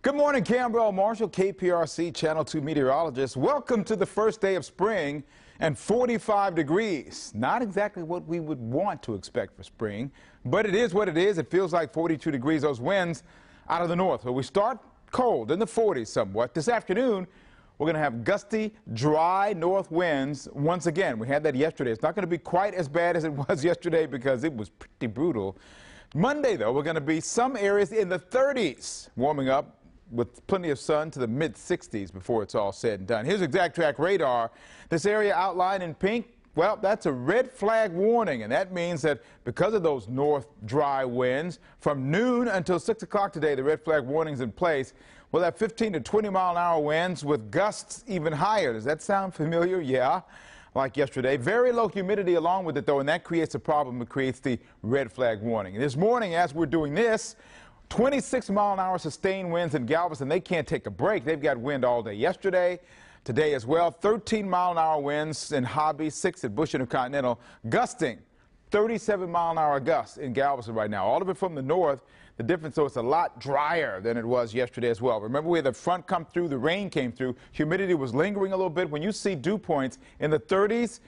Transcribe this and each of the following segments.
Good morning, Khambrel Marshall, KPRC Channel 2 meteorologist. Welcome to the first day of spring and 45 degrees. Not exactly what we would want to expect for spring, but it is what it is. It feels like 42 degrees, those winds out of the north. So we start cold in the 40s somewhat. This afternoon, we're going to have gusty, dry north winds once again. We had that yesterday. It's not going to be quite as bad as it was yesterday because it was pretty brutal. Monday, though, we're going to be some areas in the 30s, warming up with plenty of sun to the mid-60s before it's all said and done. Here's exact track radar. This area outlined in pink, well, that's a red flag warning, and that means that because of those north dry winds, from noon until 6 o'clock today, the red flag warning's in place. We'll have 15 to 20 mile an hour winds with gusts even higher. Does that sound familiar? Yeah. Like yesterday. Very low humidity along with it, though, and that creates a problem. It creates the red flag warning. This morning, as we're doing this, 26 mile an hour sustained winds in Galveston. They can't take a break. They've got wind all day yesterday, today as well. 13 mile an hour winds in Hobby, 6 at Bush Intercontinental. Gusting, 37 mile an hour gusts in Galveston right now. All of it from the north. The difference, though, it's a lot drier than it was yesterday as well. Remember, we had the front come through, the rain came through, humidity was lingering a little bit. When you see dew points in the 30s,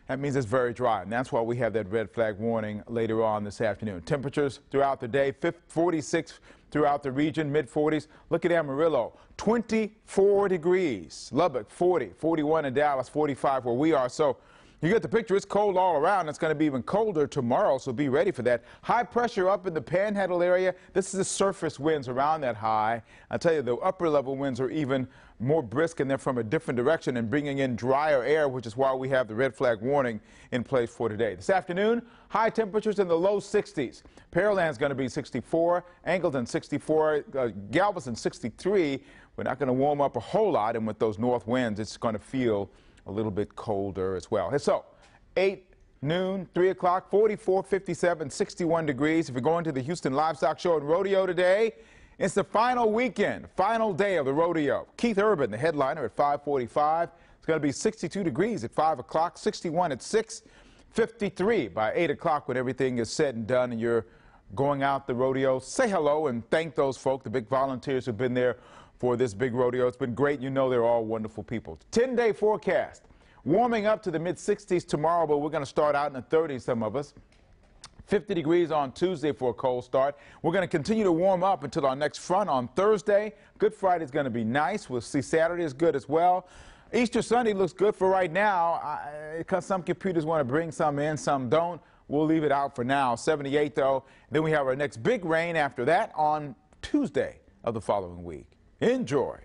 that means it's very dry, and that's why we have that red flag warning later on this afternoon. Temperatures throughout the day, 46 throughout the region, mid-40s. Look at Amarillo, 24 degrees. Lubbock, 40, 41 in Dallas, 45 where we are. So you get the picture. It's cold all around. It's going to be even colder tomorrow, so be ready for that. High pressure up in the Panhandle area. This is the surface winds around that high. I tell you, the upper level winds are even more brisk, and they're from a different direction and bringing in drier air, which is why we have the red flag warning in place for today. This afternoon, high temperatures in the low 60s. Pearland's going to be 64, Angleton 64, Galveston 63. We're not going to warm up a whole lot, and with those north winds, it's going to feel a little bit colder as well. So 8, noon, 3 o'clock, 44, 57, 61 degrees. If you're going to the Houston Livestock Show and Rodeo today, it's the final weekend, final day of the rodeo. Keith Urban, the headliner, at 5:45. It's going to be 62 degrees at 5 o'clock, 61 at 6, 53 by 8 o'clock when everything is said and done and you're going out the rodeo. Say hello and thank those folk, the big volunteers who've been there for this big rodeo. It's been great. You know they're all wonderful people. 10-day forecast. Warming up to the mid-60s tomorrow, but we're going to start out in the 30s, some of us. 50 degrees on Tuesday for a cold start. We're going to continue to warm up until our next front on Thursday. Good Friday is going to be nice. We'll see Saturday is good as well. Easter Sunday looks good for right now because some computers want to bring some in, some don't. We'll leave it out for now. 78, though. Then we have our next big rain after that on Tuesday of the following week. Enjoy.